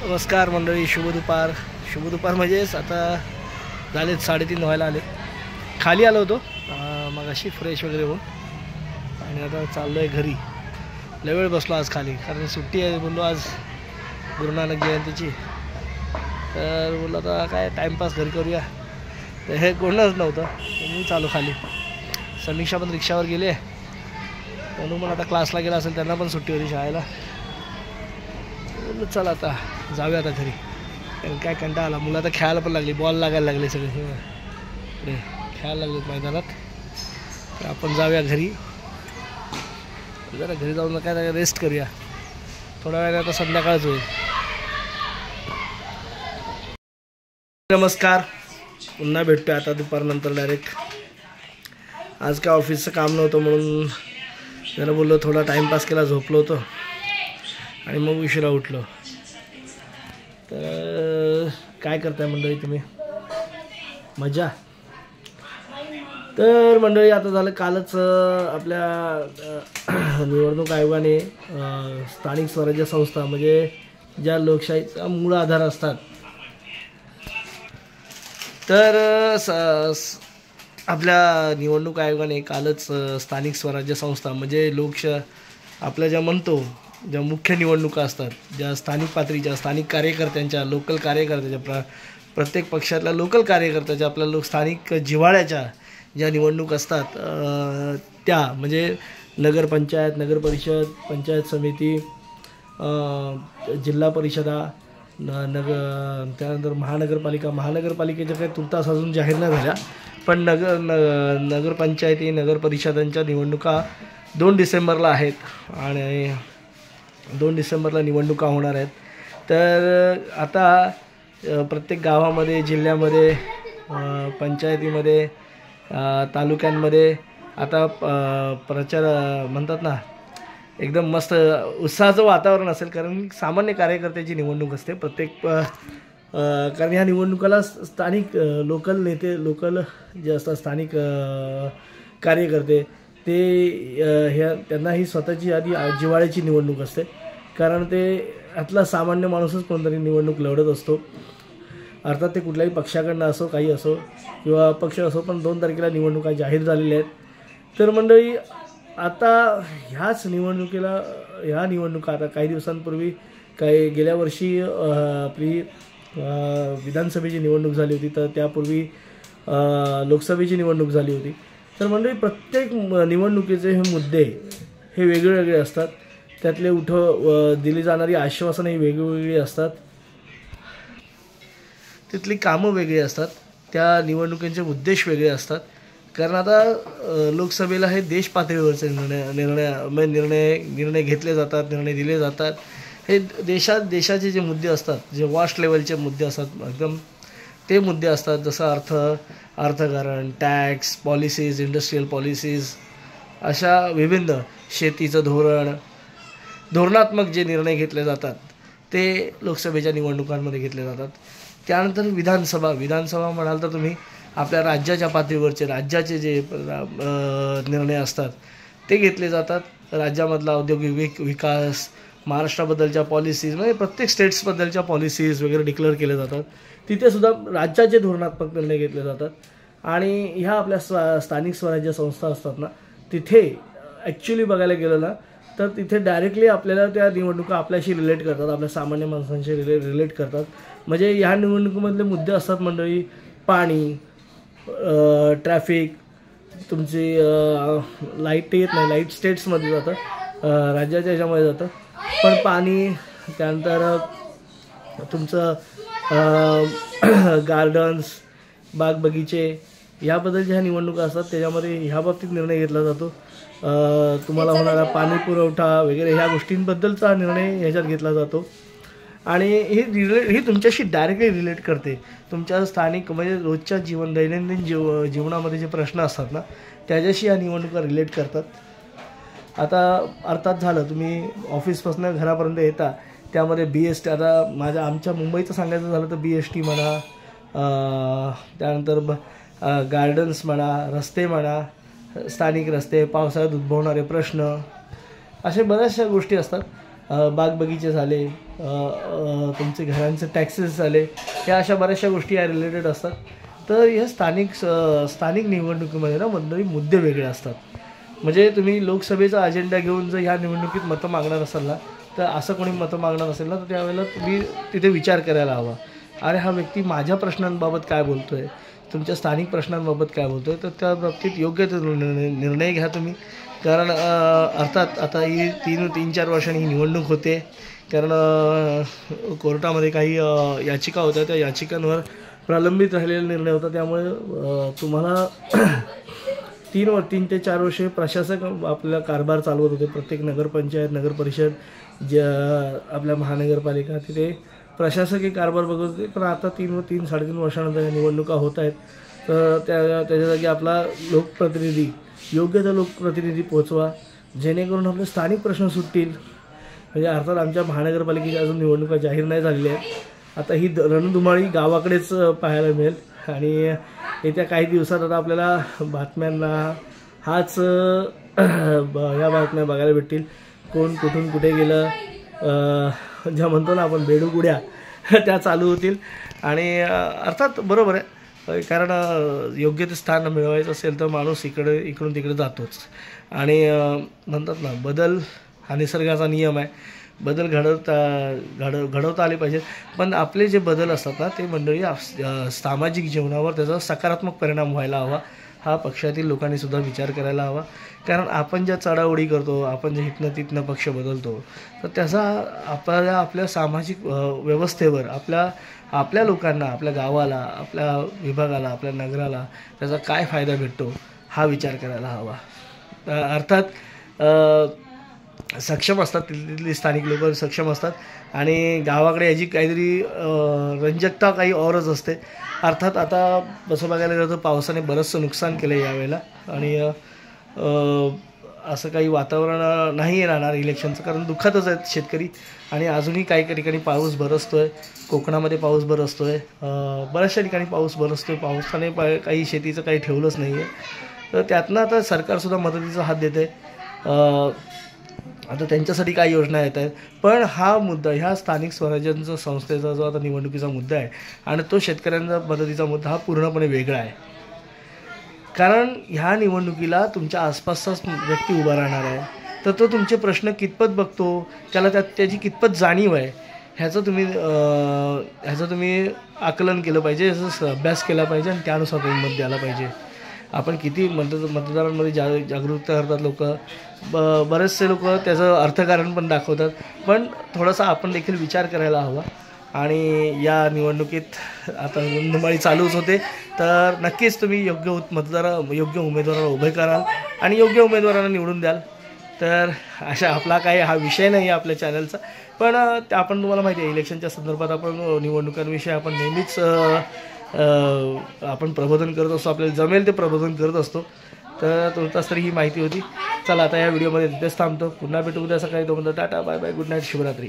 नमस्कार मंडळी, शुभ दुपार. शुभ दुपार म्हणजेच आता झालेत 3:30 व्हायला आले. खाली आलो होतो मग अशी फ्रेश वगैरे होऊन आणि आता चाललो आहे घरी. लय वेळ बसलो आज खाली, कारण सुट्टी आहे. बोललो आज गुरु नानक जयंतीची, तर बोललो आता काय टाईमपास घरी करूया. तर हे कोणच नव्हतं, मी चालू खाली. समीक्षा पण रिक्षावर गेले, म्हणून पण आता क्लासला गेला असेल, त्यांना पण सुट्टी होती शाळेला. बोललो चल आता जाऊया आता घरी, कारण काय कंटाळा आला. मुलं आता खेळायला पण लागली, बॉल लागायला लागले सगळे, पुढे खेळायला लागलेत मैदानात. तर आपण जाऊया घरी. जरा घरी जाऊन काय रेस्ट करूया थोड्या वेळाने, आता संध्याकाळच होईल. नमस्कार, पुन्हा भेटतोय आता दुपारनंतर डायरेक्ट. आज काय ऑफिसचं काम नव्हतं म्हणून जरा बोललो थोडा टाईमपास केला, झोपलो होतो आणि मग उशिरा उठलो. तर काय करताय मंडळी तुम्ही? मजा. तर मंडळी आता झालं कालच आपल्या निवडणूक आयोगाने स्थानिक स्वराज्य संस्था, म्हणजे ज्या लोकशाहीचा मूळ आधार असतात, तर आपल्या निवडणूक आयोगाने कालच स्थानिक स्वराज्य संस्था म्हणजे आपल्या ज्या म्हणतो ज्या मुख्य निवडणुका असतात, ज्या स्थानिक पातळीच्या स्थानिक कार्यकर्त्यांच्या, लोकल कार्यकर्त्याच्या, प्रत्येक पक्षातल्या लोकल कार्यकर्त्याच्या, आपल्या स्थानिक जिव्हाळ्याच्या ज्या निवडणूक असतात, त्या म्हणजे नगरपंचायत, नगरपरिषद, पंचायत समिती, जिल्हा परिषदा, त्यानंतर महानगरपालिकेच्या काही तुर्तास अजून जाहीर नाही झाल्या, पण नगरपंचायती, नगरपरिषदांच्या निवडणुका 2 डिसेंबरला आहेत आणि 2 डिसेंबरला निवडणुका होणार आहेत. तर आता प्रत्येक गावामध्ये, जिल्ह्यामध्ये, पंचायतीमध्ये, तालुक्यांमध्ये आता प्रचार म्हणतात ना, एकदम मस्त उत्साहाचं वातावरण असेल, कारण सामान्य कार्यकर्त्याची निवडणूक असते प्रत्येक. कारण ह्या निवडणुकाला स्थानिक लोकल नेते, लोकल जे असतात स्थानिक कार्यकर्ते, ते त्यांना ही स्वतःची आधी जिव्हाळ्याची निवडणूक असते, कारण ते यातला सामान्य माणूसच कोणतरी निवडणूक लढत असतो. अर्थात ते कुठल्याही पक्षाकडनं असो, काही असो किंवा पक्ष असो, पण 2 तारखेला निवडणुका जाहीर झालेल्या आहेत. तर मंडळी आता ह्या निवडणुका आता काही दिवसांपूर्वी, गेल्या वर्षी आपली विधानसभेची निवडणूक झाली होती, तर त्यापूर्वी लोकसभेची निवडणूक झाली होती. तर मंडळी प्रत्येक निवडणुकीचे हे मुद्दे हे वेगवेगळे असतात, त्यातले दिली जाणारी आश्वासनं ही वेगवेगळी असतात, तिथली कामं वेगळी असतात, त्या निवडणुकींचे उद्देश वेगळे असतात. कारण आता लोकसभेला हे देश पातळीवरचे निर्णय घेतले जातात, निर्णय दिले जातात. हे देशाचे जे मुद्दे असतात, जे वास्ट लेवलचे मुद्दे असतात, एकदम ते मुद्दे असतात. जसं अर्थकारण, टॅक्स, पॉलिसीज, इंडस्ट्रियल पॉलिसीज, अशा विविध शेतीचं धोरणात्मक जे निर्णय घेतले जातात, ते लोकसभेच्या निवडणुकांमध्ये घेतले जातात. त्यानंतर विधानसभा म्हणाल तर तुम्ही आपल्या राज्याच्या पातळीवरचे, राज्याचे जे निर्णय असतात ते घेतले जातात. राज्यामधला औद्योगिक विकास, महाराष्ट्राबद्दलच्या पॉलिसीज, म्हणजे प्रत्येक स्टेट्सबद्दलच्या पॉलिसीज वगैरे डिक्लेअर केले जातात. तिथेसुद्धा राज्याचे धोरणात्मक निर्णय घेतले जातात. आणि ह्या आपल्या स्थानिक स्वराज्य संस्था असतात ना, तिथे ॲक्च्युली बघायला गेलं ना, तर तिथे डायरेक्टली आपल्याला त्या निवडणुका आपल्याशी रिलेट करतात, आपल्या सामान्य माणसांशी रिलेट करतात. म्हणजे ह्या निवडणुकीमधले मुद्दे असतात मंडळी: पाणी, ट्रॅफिक, तुमची लाईट येत नाही, लाईट स्टेट्समध्ये जातं, राज्याच्या ह्याच्यामध्ये जातं, पण पाणी, त्यानंतर तुमचं गार्डन्स, बाग बगीचे, ह्याबद्दलच्या ह्या निवडणुका असतात. त्याच्यामध्ये ह्या बाबतीत निर्णय घेतला जातो. तुम्हाला होणारा पाणी पुरवठा वगैरे ह्या गोष्टींबद्दलचा निर्णय ह्याच्यात घेतला जातो. आणि ही तुमच्याशी डायरेक्टली रिलेट करते, तुमच्या स्थानिक म्हणजे रोजच्या दैनंदिन जीवनामध्ये जे प्रश्न असतात ना, त्याच्याशी या निवडणुका रिलेट करतात. आता अर्थात झालं, तुम्ही ऑफिसपासून घरापर्यंत येता, त्यामध्ये BST, आता आमच्या मुंबईचं सांगायचं झालं तर BST म्हणा, त्यानंतर गार्डन्स म्हणा, रस्ते म्हणा, स्थानिक रस्ते, पावसाळ्यात उद्भवणारे प्रश्न, अशा बऱ्याचशा गोष्टी असतात. बाग बगीचे झाले, तुमचे घरांचे टॅक्सेस झाले, या अशा बऱ्याचशा गोष्टी या रिलेटेड असतात. तर या स्थानिक निवडणुकीमध्ये ना मंडळी मुद्दे वेगळे असतात. म्हणजे तुम्ही लोकसभेचा अजेंडा घेऊन जर ह्या निवडणुकीत मतं मागणार असाल ना, तर असं कोणी मतं मागणार असेल ना, तर त्यावेळेला तुम्ही तिथे विचार करायला हवा. अरे हा व्यक्ती माझ्या प्रश्नांबाबत काय बोलतो आहे, तुमच्या स्थानिक प्रश्नांबाबत काय बोलतो आहे, तर त्या बाबतीत योग्य ते निर्णय घ्या तुम्ही. कारण अर्थात आता ही 3-4 वर्षांनी ही निवडणूक होते. कारण कोर्टामध्ये काही याचिका होत्या, त्या याचिकांवर प्रलंबित राहिलेला निर्णय होता. त्यामुळे तुम्हाला 3 ते 4 वर्षे प्रशासक आपला कारभार चालवत होते. प्रत्येक नगरपंचायत, नगरपरिषद, ज्या आपल्या महानगरपालिका, तिथे प्रशासकीय कारभार बघत होते. पण आता 3-3.5 वर्षानंतर निवडणुका होत आहेत. तर त्याच्या जागी आपला लोकप्रतिनिधी, योग्य त्या लोकप्रतिनिधी पोचवा, जेणेकरून आपले स्थानिक प्रश्न सुटतील. म्हणजे अर्थात आमच्या महानगरपालिकेच्या अजून निवडणुका जाहीर नाही झालेल्या आहेत. आता ही रणधुमाळी गावाकडेच पाहायला मिळेल. आणि येत्या काही दिवसात आता आपल्याला बातम्यांना या बातम्या बघायला भेटतील. कोण कुठून कुठे गेलं, ज्या म्हणतो ना आपण बेडूक-उड्या, त्या चालू होतील. आणि अर्थात बरोबर आहे, कारण योग्य ते स्थान मिळवायचं असेल तर माणूस इकडून तिकडे जातोच. आणि म्हणतात ना, बदल हा निसर्गाचा नियम आहे. बदल घडवता आले पाहिजेत. पण आपले जे बदल असतात ना, ते मंडळी सामाजिक जीवनावर त्याचा सकारात्मक परिणाम व्हायला हवा. हा पक्षातील लोकांनीसुद्धा विचार करायला हवा. कारण आपण ज्या चढाओढी करतो, आपण जे इथनं तिथनं पक्ष बदलतो, तर त्याचा आपल्या सामाजिक व्यवस्थेवर, आपल्या लोकांना, आपल्या गावाला, आपल्या विभागाला, आपल्या नगराला त्याचा काय फायदा भेटतो, हा विचार करायला हवा. अर्थात सक्षम असतात, तिथली स्थानिक लोक सक्षम असतात. आणि गावाकडे याची काहीतरी रंजकता काही औरच असते. अर्थात आता तसं बघायला गेलं तर पावसाने बरंचसं नुकसान केलं यावेळेला. आणि असं काही वातावरण नाही राहणार इलेक्शनचं, कारण दुःखातच आहेत शेतकरी. आणि अजूनही काही ठिकाणी पाऊस बरसतो आहे. कोकणामध्ये पाऊस बरसतो आहे, बऱ्याचशा ठिकाणी पाऊस बरसतो आहे. पावसाने काही शेतीचं काही ठेवलंच नाही आहे. तर त्यातनं आता सरकारसुद्धा मदतीचा हात देत आहे. आता त्यांच्यासाठी काय योजना येत आहेत. पण हा मुद्दा, ह्या स्थानिक स्वराज्यांचा संस्थेचा जो आता निवडणुकीचा मुद्दा आहे, आणि तो शेतकऱ्यांचा मदतीचा मुद्दा हा पूर्णपणे वेगळा आहे. कारण ह्या निवडणुकीला तुमच्या आसपासचाच व्यक्ती उभा राहणार आहे. तर तो तुमचे प्रश्न कितपत बघतो, त्याला त्याची कितपत जाणीव आहे, ह्याचं तुम्ही आकलन केलं पाहिजे, ह्याचा अभ्यास केला पाहिजे. आणि त्यानुसार तुम्ही मत द्यायला पाहिजे. आपण किती मतदारांमध्ये जागरूकता करतात लोक, बरेचसे लोक त्याचं अर्थकारण पण दाखवतात. पण थोडासा आपण देखील विचार करायला हवा. आणि या निवडणुकीत आता रणधुमाळी चालूच होते. तर नक्कीच तुम्ही योग्य उमेदवाराला उभे कराल आणि योग्य उमेदवारांना निवडून द्याल. तर आपला काही हा विषय नाही आहे आपल्या चॅनलचा, पण आपण तुम्हाला माहिती आहे इलेक्शनच्या संदर्भात आपण निवडणुकांविषयी आपण नेहमीच आपण प्रबोधन करत असतो. आपल्याला जमेल ते प्रबोधन करत असतो. तर तुर्तास तरी ही माहिती होती. चला आता या व्हिडिओमध्ये तिथेच थांबतो. पुन्हा भेटू उद्या सकाळी. तोपर्यंत टाटा, बाय बाय, गुड नाईट, शुभरात्री.